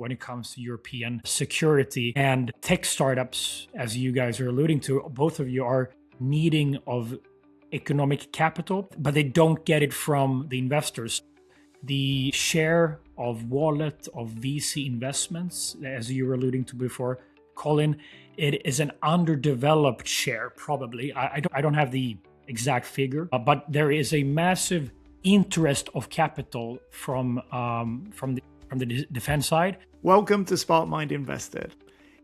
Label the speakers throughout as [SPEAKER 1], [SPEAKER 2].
[SPEAKER 1] when it comes to European security. And tech startups, as you guys are alluding to, both of you are needing of economic capital, but they don't get it from the investors. The share of wallet of VC investments, as you were alluding to before, Colin, it is an underdeveloped share, probably. I don't have the exact figure, but there is a massive interest of capital from the defense side.
[SPEAKER 2] Welcome to SparkMind Invested.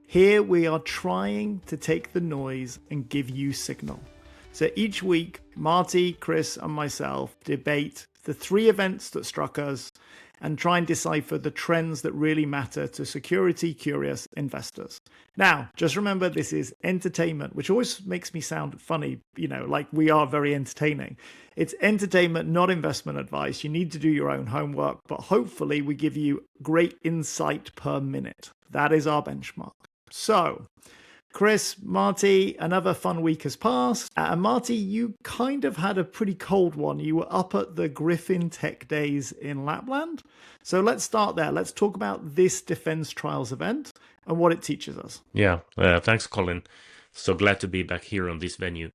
[SPEAKER 2] Here we are trying to take the noise and give you signal. So each week, Marty, Chris, and myself debate the 3 events that struck us and try and decipher the trends that really matter to security-curious investors. Now, just remember, this is entertainment, which always makes me sound funny, like we are very entertaining. It's entertainment, not investment advice. You need to do your own homework, but hopefully we give you great insight per minute. That is our benchmark. So, Chris, Marty, another fun week has passed. And Marty, you kind of had a pretty cold one. You were up at the Griffin Tech Days in Lapland. So let's start there. Let's talk about this defense trials event and what it teaches us.
[SPEAKER 3] Yeah, thanks, Colin. So glad to be back here on this venue.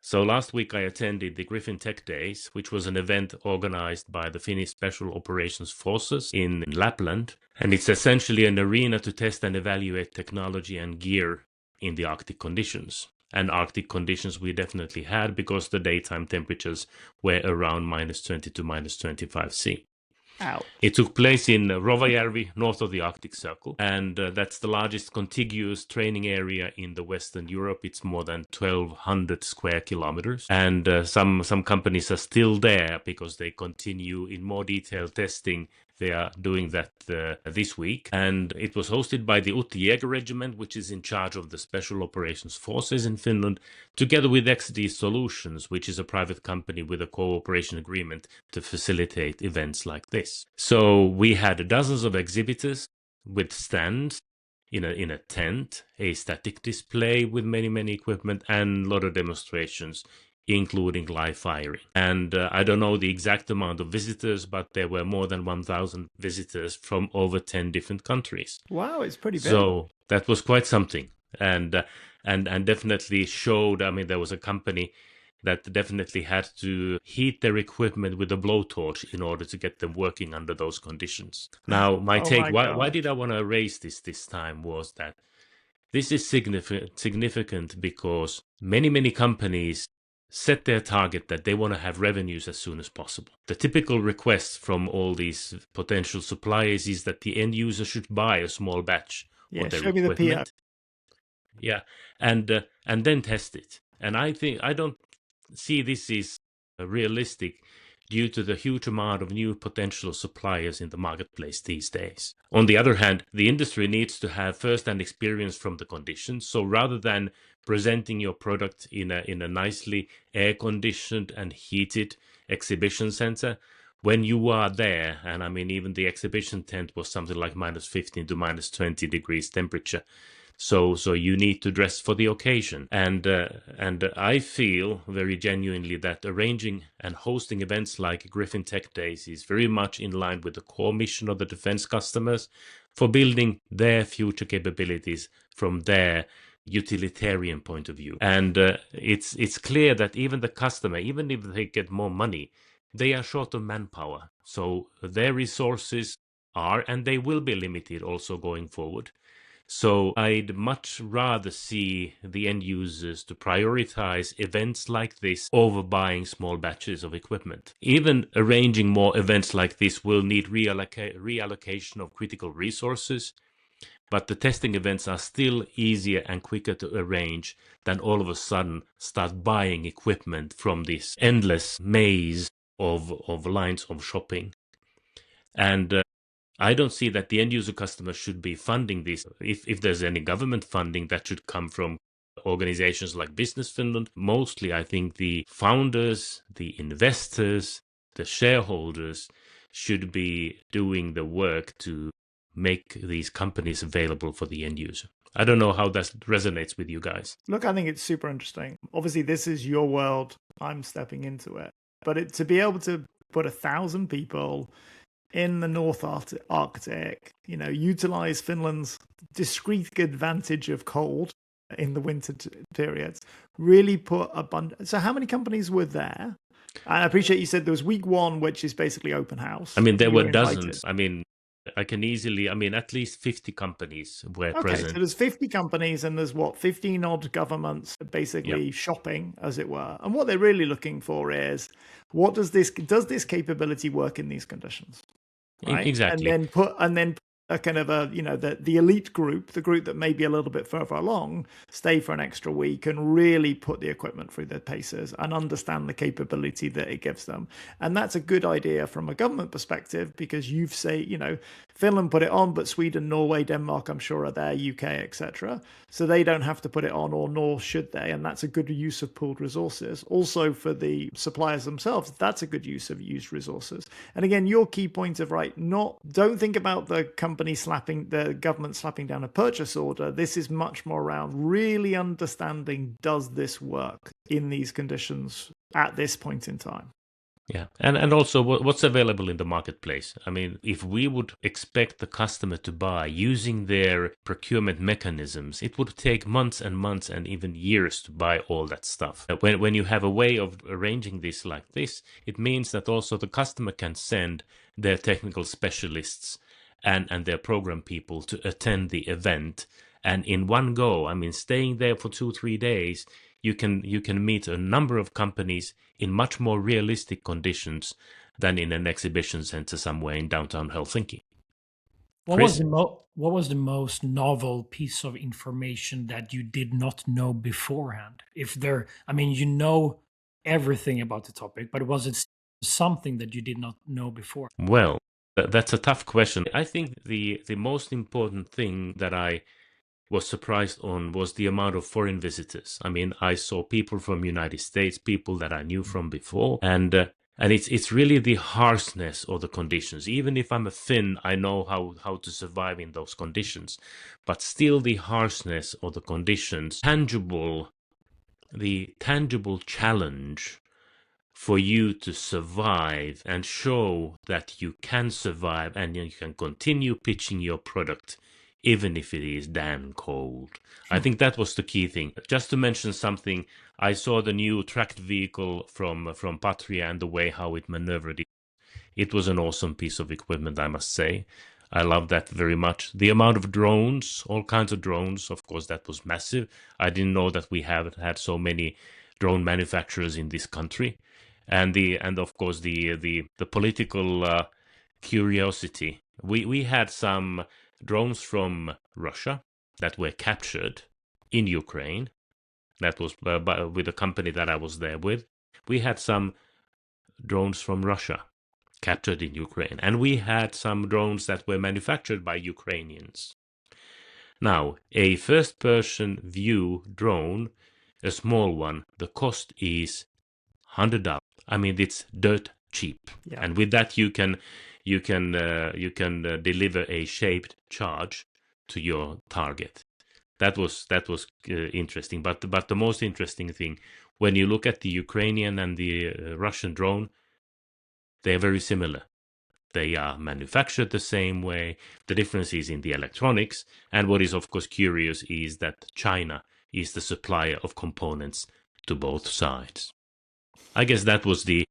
[SPEAKER 3] So last week I attended the Griffin Tech Days, which was an event organized by the Finnish Special Operations Forces in Lapland. And it's essentially an arena to test and evaluate technology and gear in the Arctic conditions. And Arctic conditions we definitely had because the daytime temperatures were around -20 to -25 C.
[SPEAKER 2] Ow.
[SPEAKER 3] It took place in Rovajärvi, north of the Arctic Circle, and that's the largest contiguous training area in the Western Europe. It's more than 1,200 square kilometers, and some companies are still there because they continue in more detailed testing. They are doing that this week, and it was hosted by the Utti Jäger Regiment, which is in charge of the Special Operations Forces in Finland, together with XD Solutions, which is a private company with a cooperation agreement to facilitate events like this. So we had dozens of exhibitors with stands in a tent, a static display with many equipment, and a lot of demonstrations, including live firing. And I don't know the exact amount of visitors, but there were more than 1,000 visitors from over 10 different countries.
[SPEAKER 2] Wow, it's pretty big.
[SPEAKER 3] So that was quite something. And definitely showed, there was a company that definitely had to heat their equipment with a blowtorch in order to get them working under those conditions. Now, my take, why did I want to raise this time was that this is significant because many companies set their target that they want to have revenues as soon as possible. The typical request from all these potential suppliers is that the end user should buy a small batch of their equipment.
[SPEAKER 2] Me the PO.
[SPEAKER 3] Yeah, and then test it. And I don't see this is realistic due to the huge amount of new potential suppliers in the marketplace these days. On the other hand, the industry needs to have first-hand experience from the conditions. So rather than presenting your product in a nicely air-conditioned and heated exhibition center, when you are there, and even the exhibition tent was something like -15 to -20 degrees temperature, so you need to dress for the occasion. And I feel very genuinely that arranging and hosting events like Griffin Tech Days is very much in line with the core mission of the defense customers for building their future capabilities from their utilitarian point of view. And it's clear that even the customer, even if they get more money, they are short of manpower. So their resources are and they will be limited also going forward. So I'd much rather see the end users to prioritize events like this over buying small batches of equipment. Even arranging more events like this will need reallocation of critical resources, but the testing events are still easier and quicker to arrange than all of a sudden start buying equipment from this endless maze of lines of shopping. And I don't see that the end user customer should be funding this. If there's any government funding, that should come from organizations like Business Finland. Mostly, I think the founders, the investors, the shareholders should be doing the work to make these companies available for the end user. I don't know how that resonates with you guys.
[SPEAKER 2] Look, I think it's super interesting. Obviously, this is your world. I'm stepping into it. But to be able to put 1,000 people in the North Arctic, utilize Finland's discrete advantage of cold in the winter periods, really put a bunch. So how many companies were there? I appreciate you said there was week one, which is basically open house.
[SPEAKER 3] I mean, there
[SPEAKER 2] You
[SPEAKER 3] were
[SPEAKER 2] invited.
[SPEAKER 3] dozens. I mean, I can easily, at least 50 companies were present.
[SPEAKER 2] So there's 50 companies and there's 15 odd governments basically shopping, as it were. And what they're really looking for is, does this capability work in these conditions? Right?
[SPEAKER 3] Exactly.
[SPEAKER 2] And then a kind of the elite group, the group that may be a little bit further along, stay for an extra week and really put the equipment through their paces and understand the capability that it gives them. And that's a good idea from a government perspective, because Finland put it on, but Sweden, Norway, Denmark, I'm sure are there, UK, etc. So they don't have to put it on, or nor should they. And that's a good use of pooled resources. Also for the suppliers themselves, that's a good use of used resources. And again, your key point of don't think about the government slapping down a purchase order. This is much more around really understanding, does this work in these conditions at this point in time?
[SPEAKER 3] Yeah, and also what's available in the marketplace. I mean, if we would expect the customer to buy using their procurement mechanisms, it would take months and months and even years to buy all that stuff. When you have a way of arranging this like this, it means that also the customer can send their technical specialists and their program people to attend the event. And in one go, I mean, staying there for 2-3 days, you can meet a number of companies in much more realistic conditions than in an exhibition center somewhere in downtown Helsinki.
[SPEAKER 1] What was the most novel piece of information that you did not know beforehand? You know everything about the topic, but was it something that you did not know before?
[SPEAKER 3] Well, that's a tough question. I think the most important thing that I was surprised on was the amount of foreign visitors. I mean, I saw people from United States, people that I knew from before, and it's really the harshness of the conditions. Even if I'm a Finn, I know how to survive in those conditions, but still the harshness of the conditions, the tangible challenge for you to survive and show that you can survive and you can continue pitching your product even if it is damn cold. I think that was the key thing. Just to mention something, I saw the new tracked vehicle from Patria and the way how it maneuvered. It was an awesome piece of equipment, I must say. I love that very much. The amount of drones, all kinds of drones, of course, that was massive. I didn't know that we have had so many drone manufacturers in this country. And of course the political curiosity. We had some drones from Russia that were captured in Ukraine. That was with a company that I was there with. We had some drones from Russia captured in Ukraine, and we had some drones that were manufactured by Ukrainians. Now, a first-person view drone, a small one, the cost is $100. I mean, it's dirt cheap, and with that you can deliver a shaped charge to your target. That was interesting. But the most interesting thing, when you look at the Ukrainian and the Russian drone, they are very similar. They are manufactured the same way. The difference is in the electronics. And what is of course curious is that China is the supplier of components to both sides. I guess that was the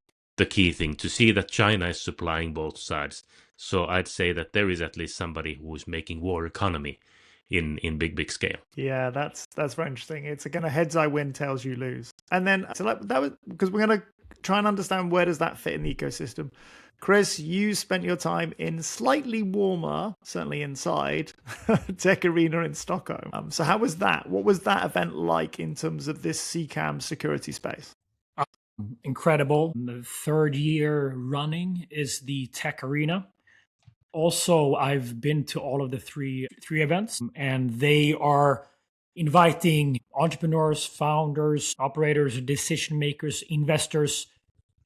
[SPEAKER 3] key thing, to see that China is supplying both sides. So I'd say that there is at least somebody who is making war economy in big scale.
[SPEAKER 2] Yeah, that's very interesting. It's a kind of heads I win, tails you lose. And then that was because we're going to try and understand where does that fit in the ecosystem. Chris, you spent your time in slightly warmer, certainly inside, TechArena in Stockholm. So how was that? What was that event like in terms of this CCAM security space?
[SPEAKER 1] Incredible. The third year running is the TechArena. Also, I've been to all of the three events, and they are inviting entrepreneurs, founders, operators, decision makers, investors,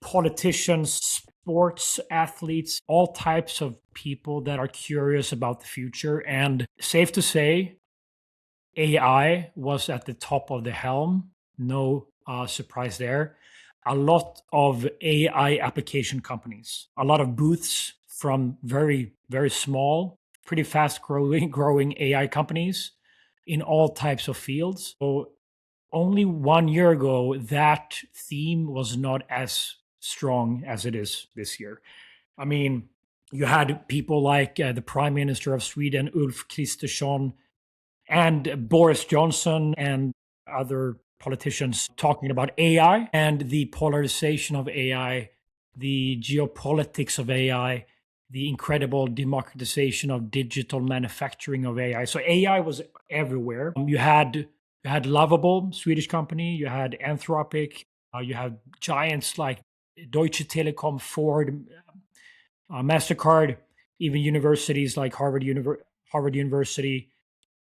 [SPEAKER 1] politicians, sports athletes, all types of people that are curious about the future. And safe to say, AI was at the top of the helm. No surprise there. A lot of AI application companies, a lot of booths from very, very small, pretty fast growing AI companies in all types of fields. So only 1 year ago, that theme was not as strong as it is this year. I mean, you had people like the Prime Minister of Sweden, Ulf Kristersson, and Boris Johnson and other politicians talking about AI and the polarization of AI, the geopolitics of AI, the incredible democratization of digital manufacturing of AI. So AI was everywhere. You had Lovable, Swedish company. You had Anthropic. You had giants like Deutsche Telekom, Ford, Mastercard, even universities like Harvard University,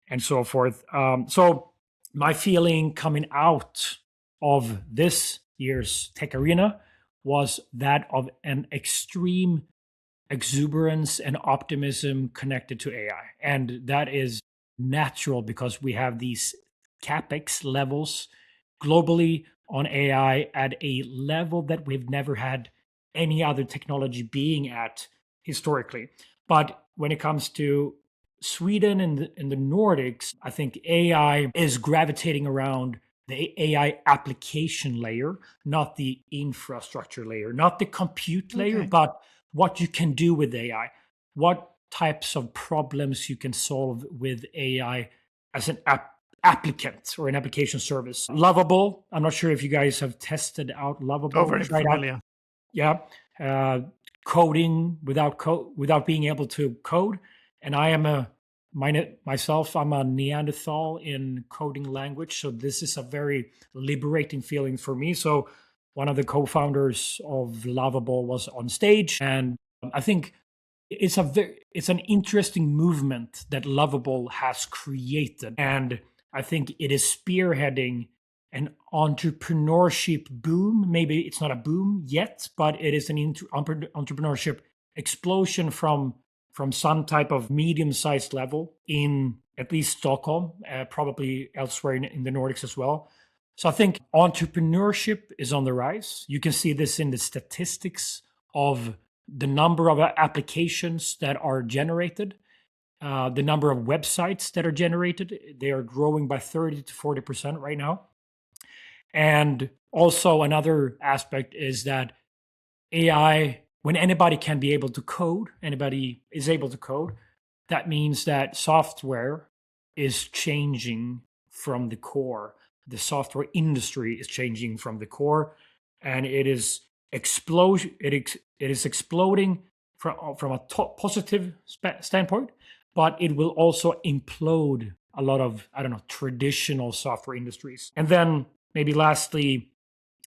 [SPEAKER 1] and so forth. So my feeling coming out of this year's TechArena was that of an extreme exuberance and optimism connected to AI. And that is natural because we have these capex levels globally on AI at a level that we've never had any other technology being at historically. But when it comes to Sweden and the Nordics, I think AI is gravitating around the AI application layer, not the infrastructure layer, not the compute layer, but what you can do with AI, what types of problems you can solve with AI as an applicant or an application service. Lovable. I'm not sure if you guys have tested out Lovable.
[SPEAKER 2] Very familiar.
[SPEAKER 1] Yeah. Coding without being able to code. And I am myself, I'm a Neanderthal in coding language. So this is a very liberating feeling for me. So one of the co-founders of Lovable was on stage. And I think it's an interesting movement that Lovable has created. And I think it is spearheading an entrepreneurship boom. Maybe it's not a boom yet, but it is an entrepreneurship explosion from some type of medium-sized level in at least Stockholm, probably elsewhere in the Nordics as well. So I think entrepreneurship is on the rise. You can see this in the statistics of the number of applications that are generated, the number of websites that are generated. They are growing by 30 to 40% right now. And also another aspect is that AI, when anybody can be able to code, anybody is able to code, that means that software is changing from the core. The software industry is changing from the core, and it is exploding from a positive standpoint, but it will also implode a lot of, traditional software industries. And then maybe lastly,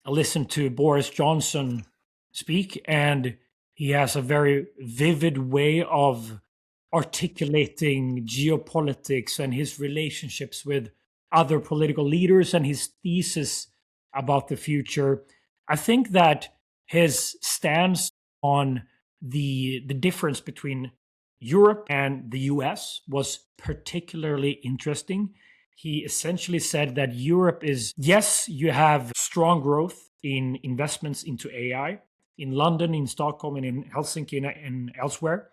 [SPEAKER 1] I listened to Boris Johnson speak, and he has a very vivid way of articulating geopolitics and his relationships with other political leaders and his thesis about the future. I think that his stance on the difference between Europe and the US was particularly interesting. He essentially said that Europe is, yes, you have strong growth in investments into AI in London, in Stockholm, and in Helsinki and elsewhere.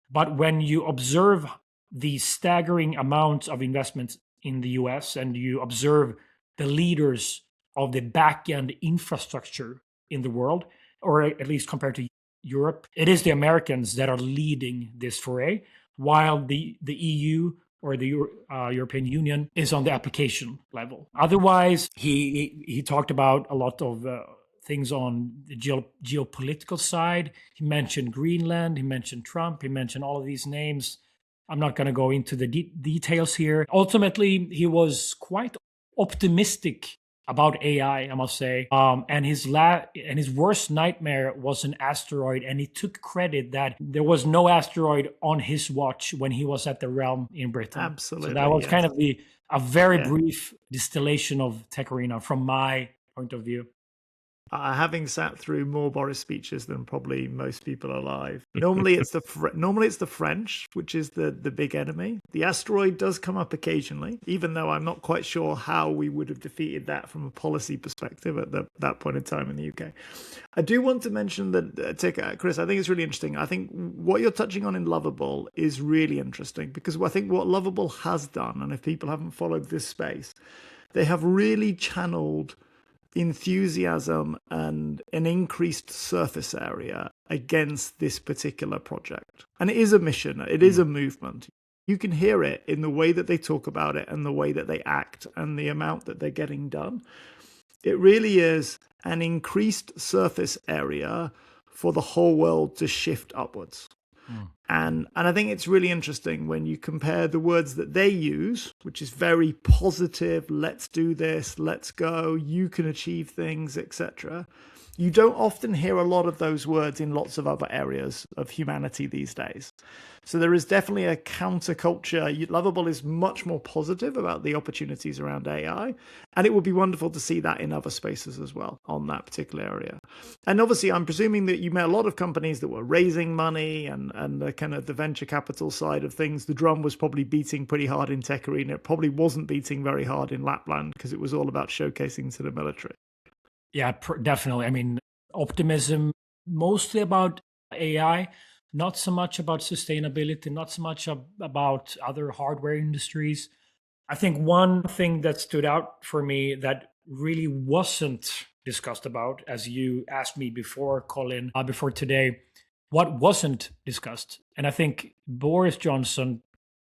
[SPEAKER 1] But when you observe the staggering amounts of investments in the US and you observe the leaders of the back-end infrastructure in the world, or at least compared to Europe, it is the Americans that are leading this foray, while the EU or the European Union is on the application level. Otherwise, he talked about a lot of things on the geopolitical side. He mentioned Greenland, he mentioned Trump, he mentioned all of these names. I'm not going to go into the details here. Ultimately, he was quite optimistic about AI, I must say. And his worst nightmare was an asteroid, and he took credit that there was no asteroid on his watch when he was at the Realm in Britain.
[SPEAKER 2] Absolutely.
[SPEAKER 1] So that was kind of a very brief distillation of TechArena from my point of view.
[SPEAKER 2] having sat through more Boris speeches than probably most people alive. Normally it's the French, which is the big enemy. The asteroid does come up occasionally, even though I'm not quite sure how we would have defeated that from a policy perspective at that point in time in the UK. I do want to mention that, Chris, I think it's really interesting. I think what you're touching on in Lovable is really interesting, because I think what Lovable has done, and if people haven't followed this space, they have really channeled enthusiasm and an increased surface area against this particular project. And it is a mission, it is a movement. You can hear it in the way that they talk about it and the way that they act and the amount that they're getting done. It really is an increased surface area for the whole world to shift upwards. And I think it's really interesting when you compare the words that they use, which is very positive, let's do this, let's go, you can achieve things, etc. You don't often hear a lot of those words in lots of other areas of humanity these days. So there is definitely a counterculture. Lovable is much more positive about the opportunities around AI, and it would be wonderful to see that in other spaces as well on that particular area. And obviously, I'm presuming that you met a lot of companies that were raising money and the kind of the venture capital side of things. The drum was probably beating pretty hard in TechArena. It probably wasn't beating very hard in Lapland because it was all about showcasing to the military.
[SPEAKER 1] Yeah, definitely. I mean, optimism, mostly about AI, not so much about sustainability, not so much about other hardware industries. I think one thing that stood out for me that really wasn't discussed about, as you asked me before, Colin, before today, what wasn't discussed. And I think Boris Johnson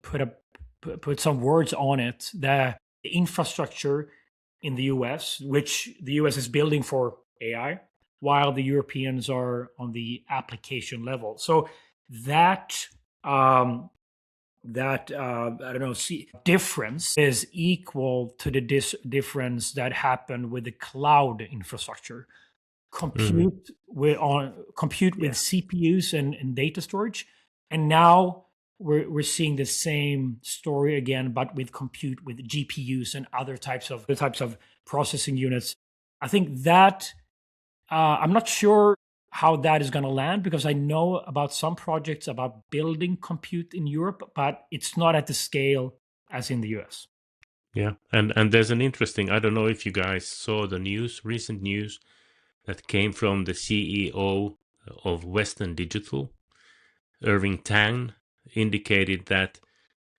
[SPEAKER 1] put some words on it, the infrastructure in the US, which the US is building for AI, while the Europeans are on the application level. So that I don't know, difference is equal to the difference that happened with the cloud infrastructure. Compute with CPUs and data storage, and now we're seeing the same story again, but with compute with GPUs and other types of processing units. I think that I'm not sure how that is going to land, because I know about some projects about building compute in Europe, but it's not at the scale as in the US.
[SPEAKER 3] Yeah, and there's an interesting, I don't know if you guys saw the recent news that came from the CEO of Western Digital, Irving Tan, indicated that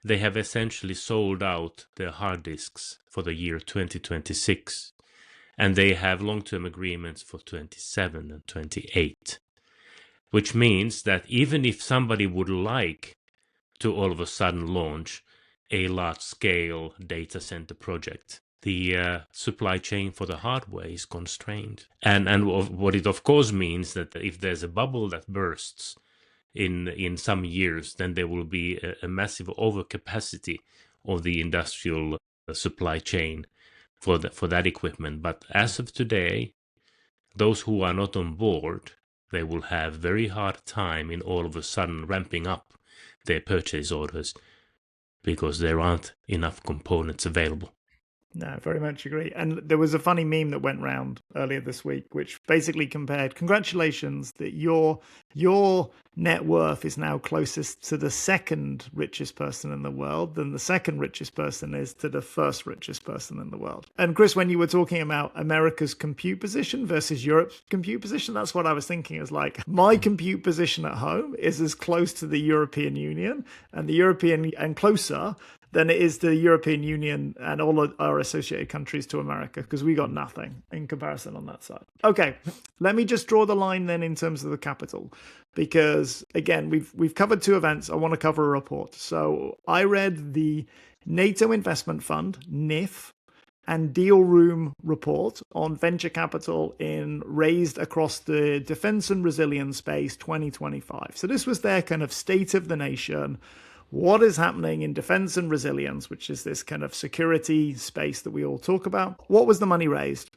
[SPEAKER 3] they have essentially sold out their hard disks for the year 2026, and they have long-term agreements for 27 and 28, which means that even if somebody would like to all of a sudden launch a large-scale data center project, the supply chain for the hardware is constrained. And what it of course means that if there's a bubble that bursts in some years, then there will be a massive overcapacity of the industrial supply chain for that equipment. But as of today, those who are not on board, they will have very hard time in all of a sudden ramping up their purchase orders because there aren't enough components available.
[SPEAKER 2] No, very much agree. And there was a funny meme that went round earlier this week, which basically compared, congratulations that your net worth is now closest to the second richest person in the world than the second richest person is to the first richest person in the world. And Chris, when you were talking about America's compute position versus Europe's compute position, that's what I was thinking, is like, my compute position at home is as close to the European Union and closer than it is the European Union and all of our associated countries to America, because we got nothing in comparison on that side. Okay, let me just draw the line then in terms of the capital, because again, we've covered two events. I want to cover a report. So I read the NATO Investment Fund, NIF, and Deal Room report on venture capital raised across the defense and resilience space 2025. So this was their kind of state of the nation. What is happening in defense and resilience, which is this kind of security space that we all talk about? What was the money raised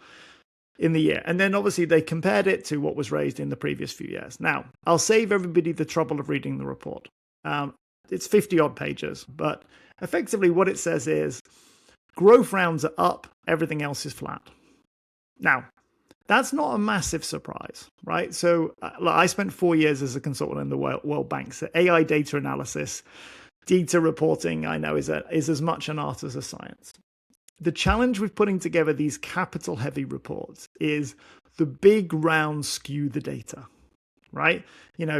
[SPEAKER 2] in the year? And then obviously they compared it to what was raised in the previous few years. Now, I'll save everybody the trouble of reading the report. It's 50 odd pages, but effectively what it says is growth rounds are up, everything else is flat. Now, That's not a massive surprise, right? So I spent 4 years as a consultant in the World Bank. So AI data analysis, data reporting, I know is as much an art as a science. The challenge with putting together these capital heavy reports is the big rounds skew the data, right?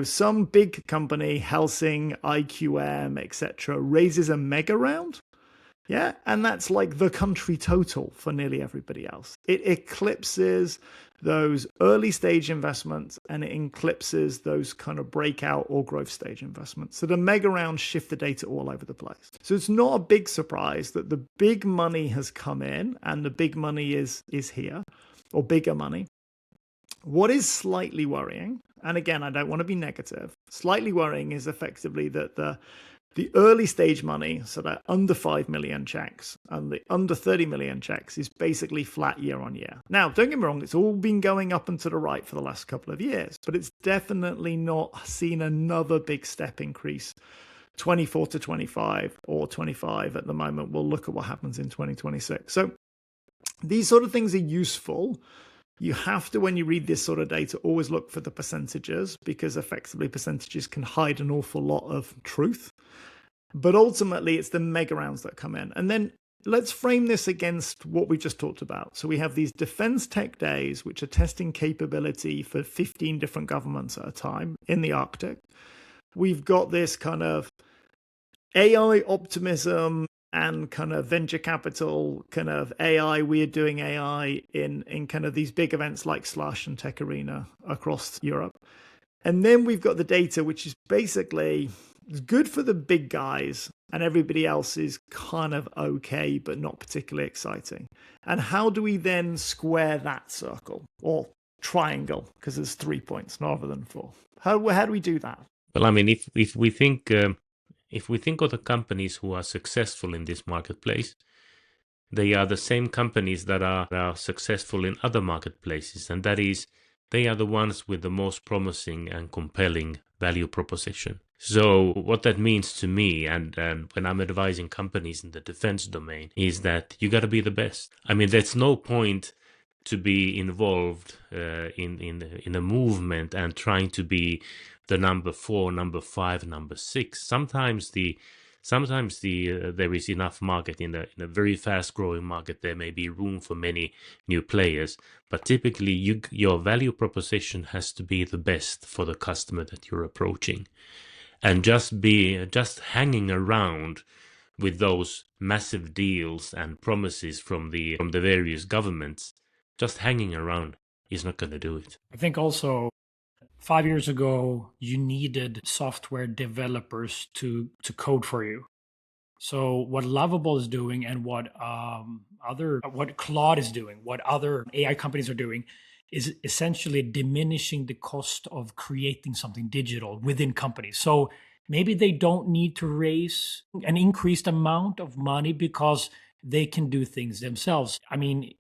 [SPEAKER 2] Some big company, Helsing, IQM, etc., raises a mega round. Yeah, and that's like the country total for nearly everybody else. It eclipses those early stage investments and it eclipses those kind of breakout or growth stage investments. So the mega rounds shift the data all over the place. So it's not a big surprise that the big money has come in and the big money is here, or bigger money. What is slightly worrying, and again, I don't want to be negative, slightly worrying is effectively that the early stage money, so that under 5 million checks and the under 30 million checks, is basically flat year on year. Now, don't get me wrong, it's all been going up and to the right for the last couple of years, but it's definitely not seen another big step increase 24 to 25 or 25 at the moment. We'll look at what happens in 2026. So these sort of things are useful. You have to, when you read this sort of data, always look for the percentages, because effectively percentages can hide an awful lot of truth. But ultimately, it's the mega rounds that come in. And then let's frame this against what we just talked about. So we have these Defense Tech Days, which are testing capability for 15 different governments at a time in the Arctic. We've got this kind of AI optimism and kind of venture capital, kind of AI, we are doing AI in kind of these big events like Slush and TechArena across Europe. And then we've got the data, which is basically good for the big guys, and everybody else is kind of okay, but not particularly exciting. And how do we then square that circle or triangle? Because there's 3 points rather than 4. How do we do that?
[SPEAKER 3] Well, I mean, if we think of the companies who are successful in this marketplace, they are the same companies that are successful in other marketplaces, and that is, they are the ones with the most promising and compelling value proposition. So what that means to me, and when I'm advising companies in the defense domain, is that you got to be the best. I mean, there's no point to be involved in a movement and trying to be the number 4, number 5, number 6. Sometimes there is enough market in a very fast growing market. There may be room for many new players, but typically your value proposition has to be the best for the customer that you're approaching. And just hanging around with those massive deals and promises from the various governments, just hanging around is not going to do it.
[SPEAKER 1] I think also 5 years ago, you needed software developers to code for you. So what Lovable is doing and what Claude is doing, what other AI companies are doing, is essentially diminishing the cost of creating something digital within companies. So maybe they don't need to raise an increased amount of money because they can do things themselves. I mean,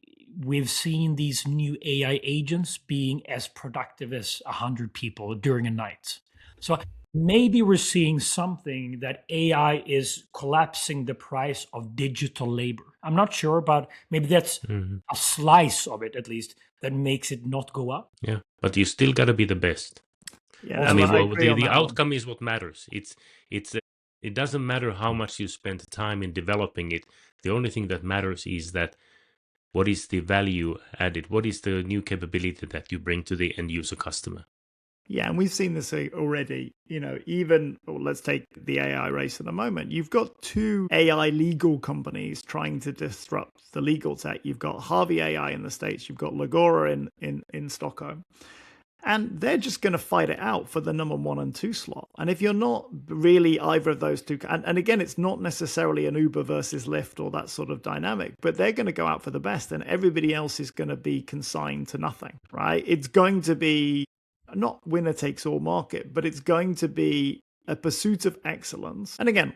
[SPEAKER 1] we've seen these new AI agents being as productive as 100 people during a night. So maybe we're seeing something that AI is collapsing the price of digital labor. I'm not sure, but maybe that's a slice of it, at least, that makes it not go up.
[SPEAKER 3] Yeah, but you still got to be the best.
[SPEAKER 2] Yeah,
[SPEAKER 3] I mean, the outcome is what matters. It doesn't matter how much you spend time in developing it. The only thing that matters is that what is the value added? What is the new capability that you bring to the end user customer?
[SPEAKER 2] Yeah, and we've seen this already. Let's take the AI race at the moment. You've got 2 AI legal companies trying to disrupt the legal tech. You've got Harvey AI in the States. You've got Legora in Stockholm. And they're just going to fight it out for the number 1 and 2 slot. And if you're not really either of those two, and again, it's not necessarily an Uber versus Lyft or that sort of dynamic, but they're going to go out for the best, and everybody else is going to be consigned to nothing, right? It's going to be not winner takes all market, but it's going to be a pursuit of excellence. And again,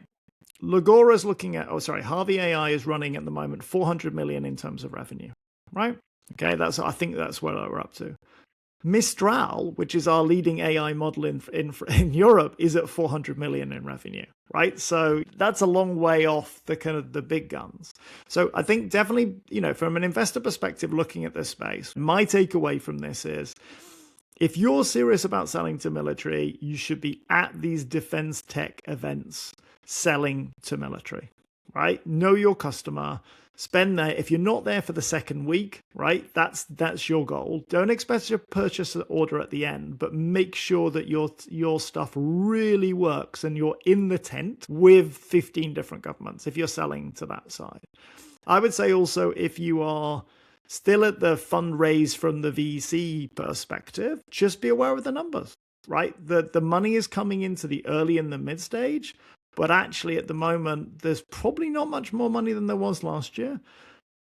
[SPEAKER 2] Legora's looking at, Harvey AI is running at the moment 400 million in terms of revenue, right? Okay, I think that's where we're up to. Mistral, which is our leading AI model in Europe, is at 400 million in revenue, right? So that's a long way off the kind of the big guns. So I think definitely, from an investor perspective, looking at this space, my takeaway from this is, if you're serious about selling to military, you should be at these defense tech events selling to military, right? Know your customer. Spend there. If you're not there for the second week, right, that's your goal. Don't expect to purchase an order at the end, but make sure that your stuff really works and you're in the tent with 15 different governments if you're selling to that side. I would say also, if you are still at the fundraise from the VC perspective, just be aware of the numbers, right? The money is coming into the early and the mid stage. But actually, at the moment, there's probably not much more money than there was last year.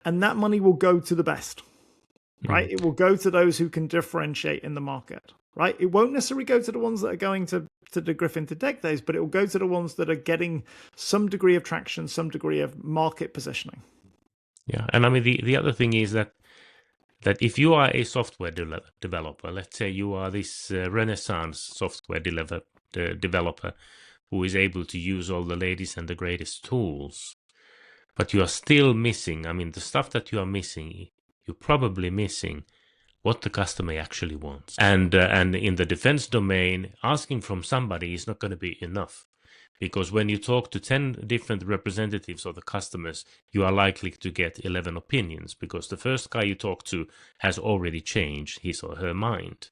[SPEAKER 2] And that money will go to the best, right? It will go to those who can differentiate in the market, right? It won't necessarily go to the ones that are going to the Griffin Tech Days, but it will go to the ones that are getting some degree of traction, some degree of market positioning.
[SPEAKER 3] Yeah, and I mean, the other thing is that if you are a software developer, let's say you are this Renaissance software developer, who is able to use all the latest and the greatest tools, but you are still missing, the stuff that you are missing, you're probably missing what the customer actually wants. And in the defense domain, asking from somebody is not going to be enough. Because when you talk to 10 different representatives of the customers, you are likely to get 11 opinions, because the first guy you talk to has already changed his or her mind.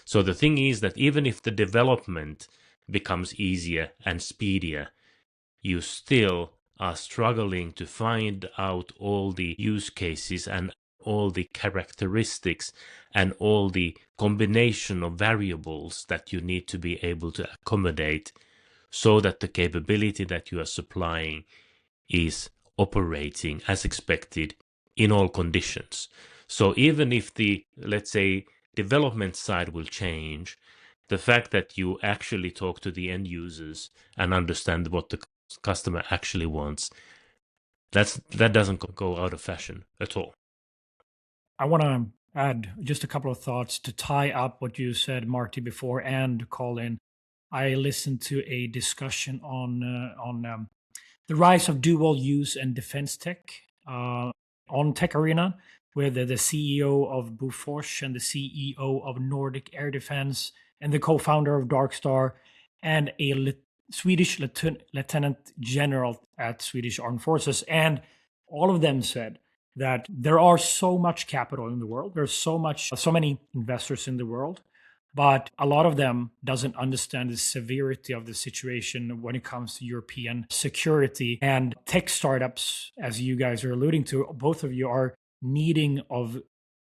[SPEAKER 3] So the thing is that even if the development becomes easier and speedier, you still are struggling to find out all the use cases and all the characteristics and all the combination of variables that you need to be able to accommodate, so that the capability that you are supplying is operating as expected in all conditions. So even if the, let's say, development side will change, the fact that you actually talk to the end users and understand what the customer actually wants, that doesn't go out of fashion at all.
[SPEAKER 1] I want to add just a couple of thoughts to tie up what you said, Marty, before, and Colin. I listened to a discussion on the rise of dual use and defense tech on TechArena, with the CEO of Bofors and the CEO of Nordic Air Defense and the co-founder of Darkstar, and a Swedish lieutenant general at Swedish Armed Forces. And all of them said that there are so much capital in the world. There's so many investors in the world, but a lot of them doesn't understand the severity of the situation when it comes to European security. And tech startups, as you guys are alluding to, both of you are needing of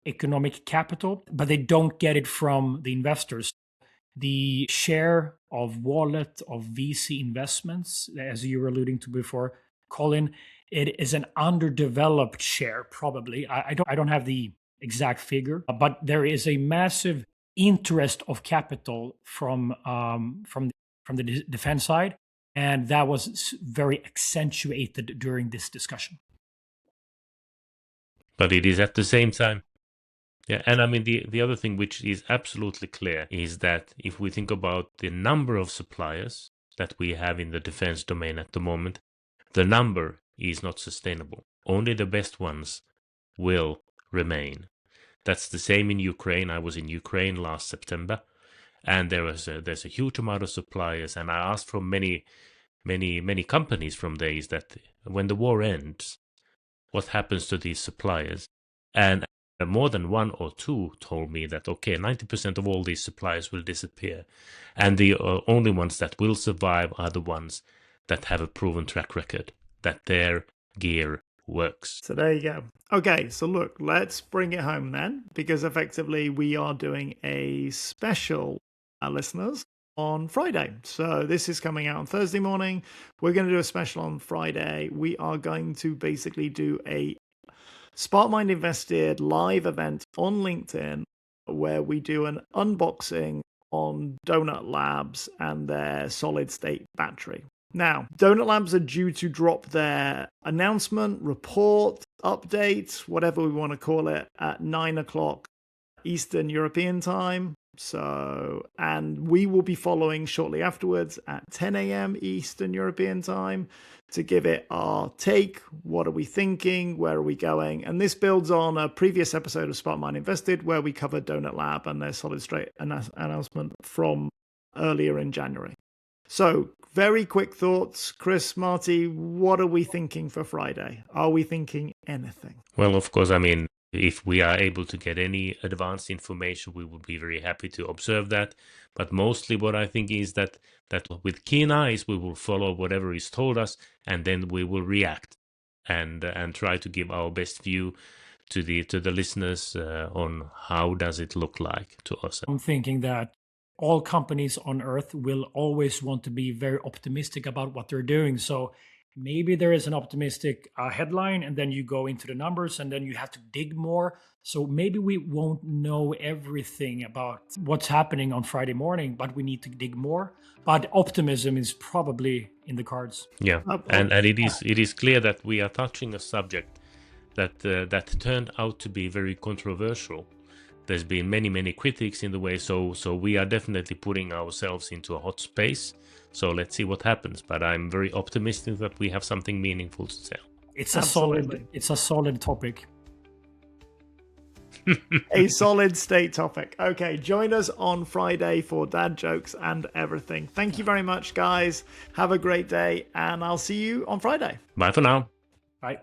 [SPEAKER 1] economic capital, but they don't get it from the investors. The share of wallet of VC investments, as you were alluding to before, Colin, it is an underdeveloped share, probably. I don't have the exact figure, but there is a massive interest of capital from the defense side, and that was very accentuated during this discussion.
[SPEAKER 3] But it is at the same time. Yeah, and I mean, the other thing which is absolutely clear is that if we think about the number of suppliers that we have in the defense domain at the moment, the number is not sustainable. Only the best ones will remain. That's the same in Ukraine. I was in Ukraine last September, and there's a huge amount of suppliers, and I asked from many companies from these that when the war ends, what happens to these suppliers? And more than one or two told me that, okay, 90% of all these suppliers will disappear. And the only ones that will survive are the ones that have a proven track record, that their gear works.
[SPEAKER 2] So there you go. Okay, so look, let's bring it home then, because effectively we are doing a special, listeners, on Friday. So this is coming out on Thursday morning. We're going to do a special on Friday. We are going to basically do a SparkMind Invested live event on LinkedIn where we do an unboxing on Donut Labs and their solid state battery. Now, Donut Labs are due to drop their announcement, report, update, whatever we want to call it, at 9 o'clock Eastern European time. So, and we will be following shortly afterwards at 10 a.m. Eastern European time to give it our take. What are we thinking? Where are we going? And this builds on a previous episode of SparkMind Invested where we covered Donut Lab and their solid state announcement from earlier in January. So, very quick thoughts. Chris, Marty, what are we thinking for Friday? Are we thinking anything?
[SPEAKER 3] Well, of course, I mean, if we are able to get any advanced information, we would be very happy to observe that. But mostly what I think is that with keen eyes, we will follow whatever is told us, and then we will react and try to give our best view to the listeners on how does it look like to us.
[SPEAKER 1] I'm thinking that all companies on earth will always want to be very optimistic about what they're doing. So maybe there is an optimistic headline, and then you go into the numbers, and then you have to dig more. So maybe we won't know everything about what's happening on Friday morning, but we need to dig more. But optimism is probably in the cards.
[SPEAKER 3] Yeah, and it is clear that we are touching a subject that turned out to be very controversial. There's been many critics in the way, so we are definitely putting ourselves into a hot space. So let's see what happens. But I'm very optimistic that we have something meaningful to tell.
[SPEAKER 1] It's a solid topic.
[SPEAKER 2] A solid state topic. Okay, join us on Friday for dad jokes and everything. Thank you very much, guys. Have a great day, and I'll see you on Friday.
[SPEAKER 3] Bye for now.
[SPEAKER 1] Bye.